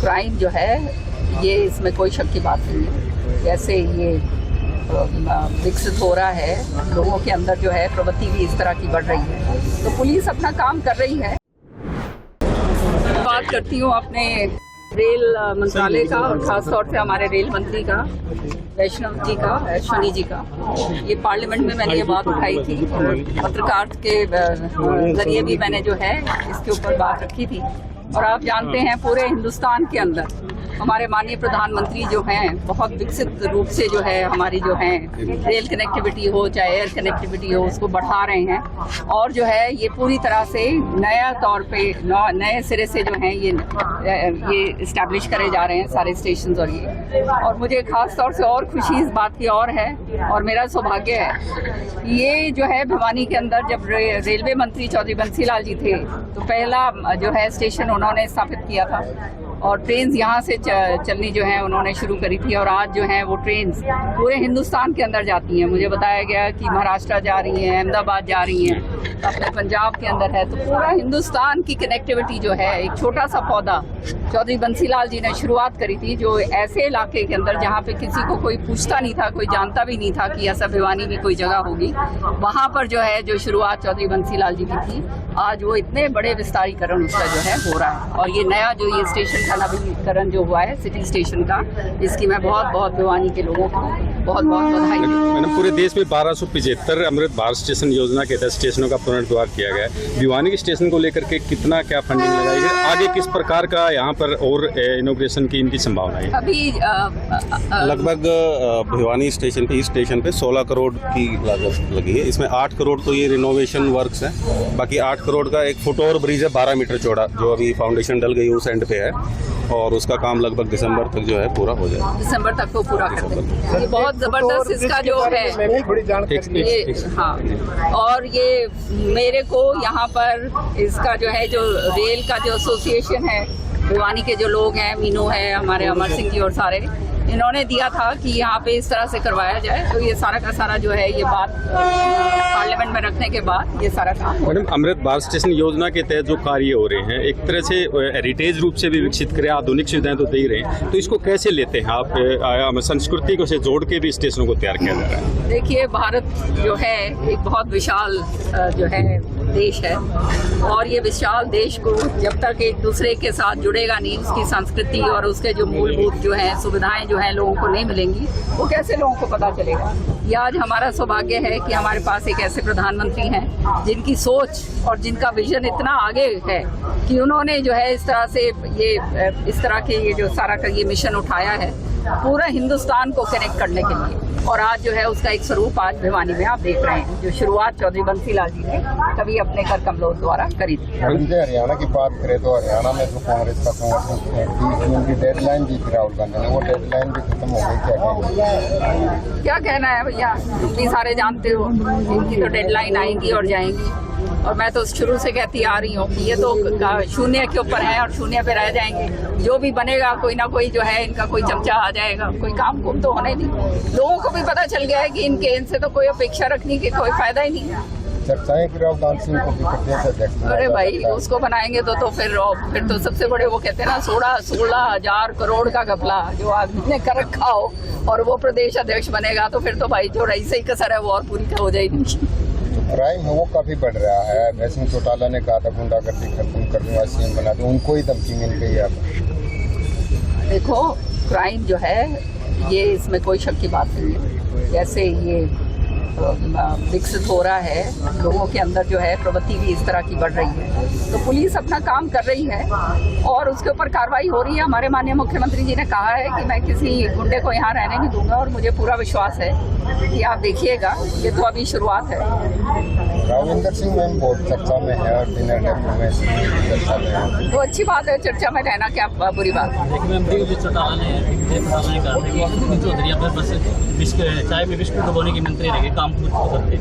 Crime जो है ये इसमें कोई शक की बात नहीं है। जैसे ये विकसित हो रहा है, लोगों के अंदर जो है प्रवृत्ति भी इस तरह की बढ़ रही है, तो पुलिस अपना काम कर रही है। बात करती हूँ अपने रेल मंत्रालय का और खास तौर से हमारे रेल मंत्री का, अश्विनी जी का। ये पार्लियामेंट में मैंने ये बात उठाई थी, पत्रकार के जरिए भी मैंने जो है इसके ऊपर बात रखी थी। और आप जानते हैं पूरे हिंदुस्तान के अंदर हमारे माननीय प्रधानमंत्री जो हैं बहुत विकसित रूप से जो है हमारी जो है रेल कनेक्टिविटी हो चाहे एयर कनेक्टिविटी हो उसको बढ़ा रहे हैं। और जो है ये पूरी तरह से नया तौर पे नए सिरे से जो है ये इस्टेब्लिश करे जा रहे हैं सारे स्टेशन। और मुझे खास तौर से और खुशी इस बात की और है, और मेरा सौभाग्य है, ये जो है भिवानी के अंदर जब रेलवे मंत्री चौधरी बंसीलाल जी थे तो पहला जो है स्टेशन उन्होंने स्थापित किया था और ट्रेन यहाँ से चलनी जो है उन्होंने शुरू करी थी। और आज जो है वो ट्रेन पूरे हिंदुस्तान के अंदर जाती हैं। मुझे बताया गया कि महाराष्ट्र जा रही हैं, अहमदाबाद जा रही हैं, अपने पंजाब के अंदर है। तो पूरा हिंदुस्तान की कनेक्टिविटी जो है एक छोटा सा पौधा चौधरी बंसीलाल जी ने शुरुआत करी थी, जो ऐसे इलाके के अंदर जहाँ पे किसी को कोई पूछता नहीं था, कोई जानता भी नहीं था कि ऐसा भिवानी में कोई जगह होगी, वहाँ पर जो है जो शुरुआत चौधरी बंसीलाल जी की थी, आज वो इतने बड़े विस्तारीकरण उसका जो है हो रहा है। और ये नया जो ये स्टेशन का नवीनीकरण जो हुआ है सिटी स्टेशन का, इसकी मैं बहुत भिवानी के लोगों को बहुत बधाई देती हूँ। मैंने पूरे देश में 1275 अमृत भारत स्टेशन योजना के तहत स्टेशनों का पुनर्द्वार किया गया है। भिवानी के स्टेशन को लेकर के कितना क्या फंडिंग लगाई गई, आगे किस प्रकार का यहाँ पर और इनोग्रेशन की इनकी संभावना है? अभी लगभग भिवानी स्टेशन पे, इस स्टेशन पे 16 करोड़ की लागत लगी है। इसमें 8 करोड़ तो ये रिनोवेशन वर्क्स है, बाकी 8 करोड़ का एक फुट ओवर ब्रिज है 12 मीटर चौड़ा, जो अभी फाउंडेशन डल गई उस एंड पे है, और उसका काम लगभग दिसंबर तक जो है पूरा हो जाएगा। दिसंबर तक वो पूरा कर देंगे। ये बहुत जबरदस्त इसका जो है ये, हाँ। और ये मेरे को यहाँ पर इसका जो है जो रेल का जो एसोसिएशन है, भिवानी के जो लोग हैं, मीनू है, हमारे अमर सिंह जी और सारे, इन्होंने दिया था कि यहाँ पे इस तरह से करवाया जाए। तो ये सारा का सारा जो है ये बात पार्लियामेंट में रखने के बाद ये सारा काम। मैडम, अमृत भारत स्टेशन योजना के तहत जो कार्य हो रहे हैं एक तरह से हेरिटेज रूप से भी विकसित करें, आधुनिक सुविधाएं तो दे ही रहे हैं, तो इसको कैसे लेते हैं आप? संस्कृति को से जोड़ के भी स्टेशनों को तैयार किया जा रहा है। देखिए, भारत जो है एक बहुत विशाल जो है देश है, और ये विशाल देश को जब तक एक दूसरे के साथ जुड़ेगा नहीं, उसकी संस्कृति और उसके जो मूलभूत जो है सुविधाएं जो है लोगों को नहीं मिलेंगी, वो कैसे लोगों को पता चलेगा। ये आज हमारा सौभाग्य है कि हमारे पास एक ऐसे प्रधानमंत्री हैं जिनकी सोच और जिनका विजन इतना आगे है कि उन्होंने जो है इस तरह से इस तरह के ये जो सारा का ये मिशन उठाया है पूरा हिंदुस्तान को कनेक्ट करने के लिए। और आज जो है उसका एक स्वरूप आज भिवानी में आप देख रहे हैं, जो शुरुआत चौधरी बंसीलाल जी ने कभी अपने घर कमलों द्वारा करी थी। हरियाणा की बात करें तो हरियाणा में जो कांग्रेस का संगठन की डेडलाइन दी थी राहुल गांधी ने, वो डेडलाइन भी खत्म हो गई। क्या कहना है भैया, तुम भी सारे जानते हो इनकी तो डेडलाइन आएंगी और जाएंगी। और मैं तो शुरू से कहती आ रही हूँ कि ये तो शून्य के ऊपर है और शून्य पे रह जाएंगे। जो भी बनेगा कोई ना कोई जो है इनका कोई चमचा आ जाएगा, कोई काम कुम तो होने नहीं। लोगों को भी पता चल गया है कि इनसे तो कोई अपेक्षा रखने की कोई फायदा ही नहीं है। चर्चाएं कि राहुल गांधी को भी प्रदेश अध्यक्ष, अरे भाई उसको बनाएंगे तो फिर तो सबसे बड़े वो कहते हैं ना 16,000 करोड़ का घपला जो आदमी ने कर रखा हो और वो प्रदेश अध्यक्ष बनेगा तो फिर तो भाई जो रईस ही कसर है वो और पूरी हो जाएगी। क्राइम है वो काफी बढ़ रहा है। वैसे चौटाला ने कहा था गुंडागर्दी खत्म कर दूंगा, सीएम बना दूं, उनको ही धमकी मिल गई है। देखो, क्राइम जो है ये इसमें कोई शक की बात नहीं है। जैसे ये विकसित हो रहा है, लोगों के अंदर जो है प्रवृत्ति भी इस तरह की बढ़ रही है, तो पुलिस अपना काम कर रही है और उसके ऊपर कार्रवाई हो रही है। हमारे माननीय मुख्यमंत्री जी ने कहा है कि मैं किसी गुंडे को यहाँ रहने नहीं दूंगा, और मुझे पूरा विश्वास है कि आप देखिएगा, ये तो अभी शुरुआत है। राविंदर सिंह मैम बहुत चर्चा में है और डिनर डेब्यू में चर्चा में है, तो अच्छी बात है, चर्चा में रहना क्या बुरी बात है। चाय में बिस्कुट डुबोने की मंत्री रहे, काम करते।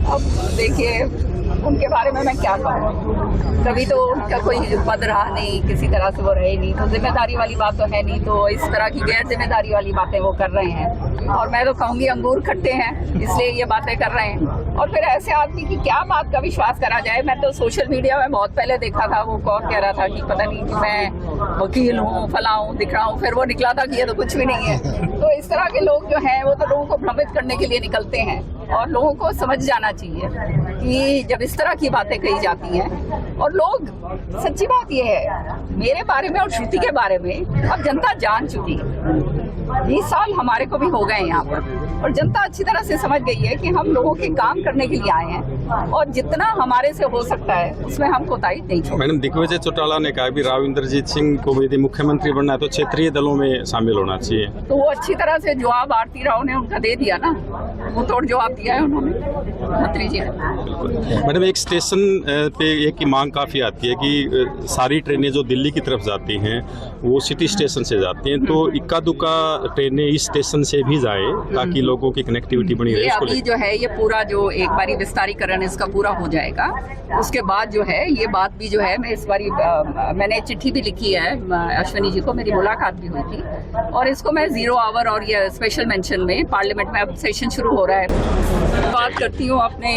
अब देखिए, उनके बारे में मैं क्या कहूँ। कभी तो उनका कोई पद रहा नहीं, किसी तरह से वो रहे नहीं, तो जिम्मेदारी वाली बात तो है नहीं, तो इस तरह की गैर जिम्मेदारी वाली बातें वो कर रहे हैं। और मैं तो कहूँगी अंगूर खट्टे हैं, इसलिए ये बातें कर रहे हैं। और फिर ऐसे आदमी की क्या बात का विश्वास करा जाए। मैं तो सोशल मीडिया में बहुत पहले देखा था, वो कौन कह रहा था कि पता नहीं कि मैं वकील हूँ, फला हूँ, दिख रहा हूँ, फिर वो निकला था कि ये तो कुछ भी नहीं है। तो इस तरह के लोग जो हैं वो तो लोगों को भ्रमित करने के लिए निकलते हैं, और लोगों को समझ जाना चाहिए कि जब इस तरह की बातें कही जाती हैं, और लोग, सच्ची बात ये है मेरे बारे में और श्रुति के बारे में अब जनता जान चुकी है। 20 साल हमारे को भी हो गए यहाँ पर, और जनता अच्छी तरह से समझ गई है कि हम लोगों के काम करने के लिए आए हैं, और जितना हमारे से हो सकता है उसमें हम कोताही नहीं छोड़ेंगे। मैडम, दिग्विजय चौटाला ने कहा कि राव इंद्रजीत सिंह को यदि मुख्यमंत्री बनना है तो क्षेत्रीय दलों में शामिल होना चाहिए। तो वो अच्छी तरह से जवाब आरती राव ने उनका दे दिया ना, वो तोड़ जवाब दिया है उन्होंने, मंत्री जी ने। मैडम, एक स्टेशन पे एक की मांग काफ़ी आती है कि सारी ट्रेनें जो दिल्ली की तरफ जाती हैं वो सिटी स्टेशन से जाती हैं, तो इक्का दुक्का ट्रेनें इस स्टेशन से भी जाए ताकि लोगों की कनेक्टिविटी बनी रहे। अभी जो है ये पूरा जो एक बारी विस्तारीकरण इसका पूरा हो जाएगा, उसके बाद जो है ये बात भी जो है मैं इस बारी मैंने चिट्ठी भी लिखी है अश्विनी जी को, मेरी मुलाकात भी हुई थी, और इसको मैं 0 आवर और ये स्पेशल मेंशन में पार्लियामेंट में अब सेशन शुरू हो रहा है। बात करती हूँ अपने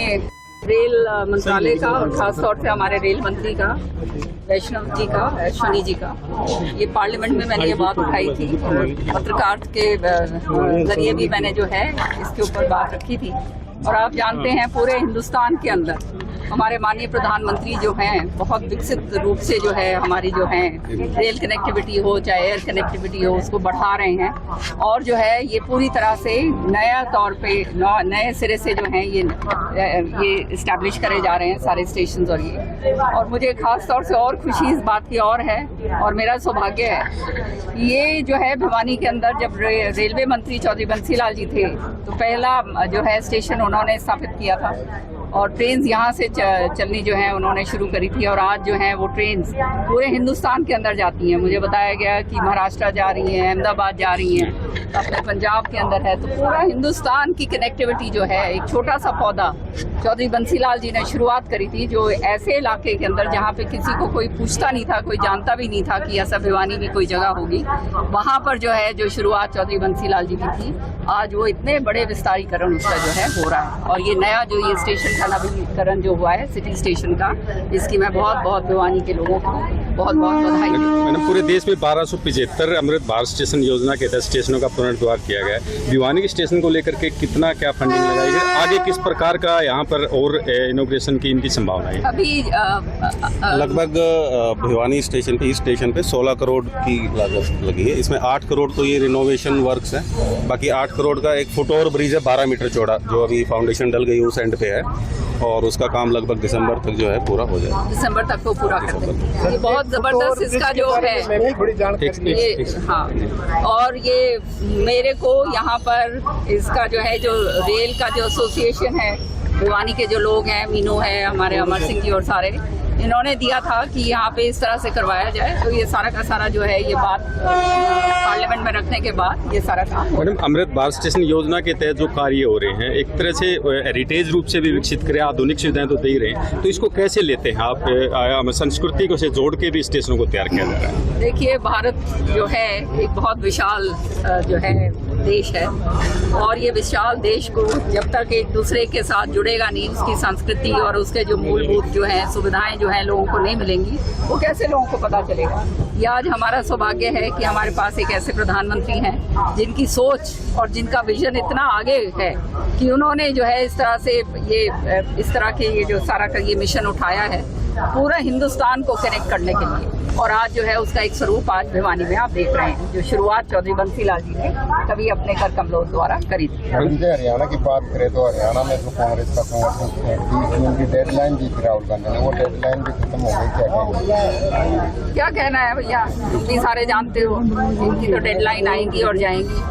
रेल मंत्रालय का, और खासतौर से हमारे रेल मंत्री का, वैष्णव जी का, अश्विनी जी का। ये पार्लियामेंट में मैंने ये बात उठाई थी, पत्रकार के जरिए भी मैंने जो है इसके ऊपर बात रखी थी। और आप जानते हैं पूरे हिंदुस्तान के अंदर हमारे माननीय प्रधानमंत्री जो हैं बहुत विकसित रूप से जो है हमारी जो है रेल कनेक्टिविटी हो चाहे एयर कनेक्टिविटी हो उसको बढ़ा रहे हैं, और जो है ये पूरी तरह से नया तौर पे नए सिरे से जो है ये इस्टेब्लिश करे जा रहे हैं सारे स्टेशन। और मुझे खास तौर से और खुशी इस बात की और है, और मेरा सौभाग्य है, ये जो है भिवानी के अंदर जब रेलवे मंत्री चौधरी बंसीलाल जी थे तो पहला जो है स्टेशन उन्होंने स्थापित किया था, और ट्रेन यहाँ से चलनी जो है उन्होंने शुरू करी थी, और आज जो है वो ट्रेन पूरे हिंदुस्तान के अंदर जाती हैं। मुझे बताया गया कि महाराष्ट्र जा रही हैं, अहमदाबाद जा रही हैं, अपने पंजाब के अंदर है। तो पूरा हिंदुस्तान की कनेक्टिविटी जो है एक छोटा सा पौधा चौधरी बंसीलाल जी ने शुरुआत करी थी, जो ऐसे इलाके के अंदर जहाँ पे किसी को कोई पूछता नहीं था, कोई जानता भी नहीं था कि ऐसा भिवानी में कोई जगह होगी, वहाँ पर जो है जो शुरुआत चौधरी बंसीलाल जी की थी, आज वो इतने बड़े विस्तारीकरण उसका जो है हो रहा है। और ये नया जो ये स्टेशन का नवीनीकरण जो हुआ है सिटी स्टेशन का, इसकी मैं बहुत बहुत भिवानी के लोगों को बहुत बहुत बधाई देती हूँ। मैंने पूरे देश में 1275 अमृत भारत स्टेशन योजना के तहत स्टेशनों का पुनर्द्वार किया गया है। भिवानी के स्टेशन को लेकर के कितना क्या फंडिंग लगाई गई, आगे किस प्रकार का यहाँ पर और इनोग्रेशन की इनकी संभावना है? अभी लगभग भिवानी स्टेशन पे, इस स्टेशन पे 16 करोड़ की लागत लगी है। इसमें 8 करोड़ तो ये रिनोवेशन वर्क्स है, बाकी 8 करोड़ का एक फुटओवर ब्रिज है 12 मीटर चौड़ा, जो अभी फाउंडेशन डल गई उस एंड पे है, और उसका काम लगभग दिसंबर तक जो है पूरा हो जाएगा। दिसंबर तक वो पूरा कर देंगे। ये बहुत जबरदस्त इसका जो है ये, हाँ। और ये मेरे को यहाँ पर इसका जो है जो रेल का जो एसोसिएशन है, भिवानी के जो लोग हैं, मीनू है, हमारे अमर सिंह जी और सारे, इन्होंने दिया था कि यहाँ पे इस तरह से करवाया जाए, तो ये सारा का सारा जो है ये बात पार्लियामेंट में रखने के बाद ये सारा काम। मैडम, अमृत भारत स्टेशन योजना के तहत जो कार्य हो रहे हैं एक तरह से हेरिटेज रूप से भी विकसित करें, आधुनिक सुविधाएं तो दे ही रहे हैं, तो इसको कैसे लेते हैं आप? संस्कृति को से जोड़ के भी स्टेशनों को तैयार किया जा रहा है। देखिए, भारत जो है एक बहुत विशाल जो है देश है, और ये विशाल देश को जब तक एक दूसरे के साथ जुड़ेगा नहीं, उसकी संस्कृति और उसके जो मूलभूत जो है सुविधाएं जो है लोगों को नहीं मिलेंगी, वो कैसे लोगों को पता चलेगा। ये आज हमारा सौभाग्य है कि हमारे पास एक ऐसे प्रधानमंत्री हैं जिनकी सोच और जिनका विजन इतना आगे है कि उन्होंने जो है इस तरह से इस तरह के ये जो सारा का ये मिशन उठाया है पूरा हिंदुस्तान को कनेक्ट करने के लिए, और आज जो है उसका एक स्वरूप आज भिवानी में आप देख रहे हैं, जो शुरुआत चौधरी बंसीलाल जी ने कभी अपने घर कमलों द्वारा करी थी। हरियाणा की बात करें तो हरियाणा में तो कांग्रेस का 30 जून की डेडलाइन दी थी राहुल गांधी ने, वो डेडलाइन भी खत्म हो गई। क्या कहना है भैया, तुम भी सारे जानते हो इनकी तो डेडलाइन आएंगी और जाएंगी,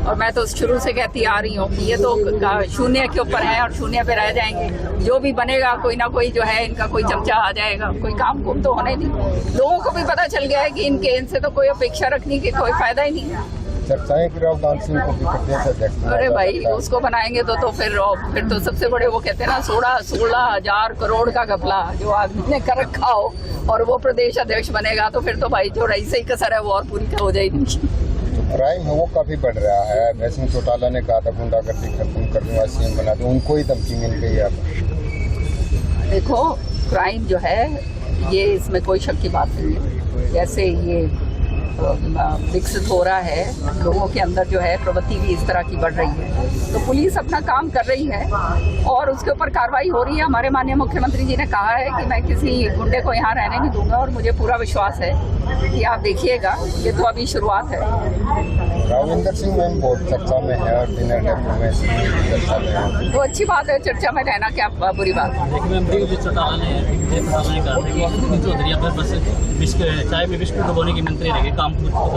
और मैं तो शुरू से कहती आ रही हूँ कि ये तो शून्य के ऊपर है और शून्य पे रह जाएंगे। जो भी बनेगा कोई ना कोई जो है इनका कोई चमचा आ जाएगा, कोई काम कुम तो होने नहीं। लोगों को भी पता चल गया है कि इनसे तो कोई अपेक्षा रखने की कोई फायदा ही नहीं है। चर्चाएं कि राहुल गांधी सिंह को भी प्रदेश अध्यक्ष बनाया अरे जा भाई सकता है। उसको बनाएंगे तो फिर तो सबसे बड़े वो कहते हैं ना 16,000 करोड़ का घपला जो आदमी ने कर रखा हो और वो प्रदेश अध्यक्ष बनेगा तो फिर तो भाई जो रईस ही कसर है वो और पूरी हो जाएगी। क्राइम है वो काफी बढ़ रहा है। अभय सिंह चौटाला ने कहा था गुंडागर्दी खत्म करने वाला सीएम बना दो, उनको ही धमकी मिल गई है अब। देखो क्राइम जो है ये इसमें कोई शक की बात नहीं है। जैसे ये विकसित हो रहा है, लोगों के अंदर जो है प्रवृत्ति भी इस तरह की बढ़ रही है, तो पुलिस अपना काम कर रही है और उसके ऊपर कार्रवाई हो रही है। हमारे माननीय मुख्यमंत्री जी ने कहा है कि मैं किसी गुंडे को यहाँ रहने नहीं दूंगा और मुझे पूरा विश्वास है कि आप देखिएगा, ये तो अभी शुरुआत है। राविंदर सिंह मैम बहुत चर्चा में है और डिनर डेब्यू में चर्चा में है। तो अच्छी बात है, चर्चा में रहना क्या बुरी बात है। चौटाला ने कहा था कि चौधरी पर बस चाय में बिस्कुट डुबोने की मंत्री रहेगी काम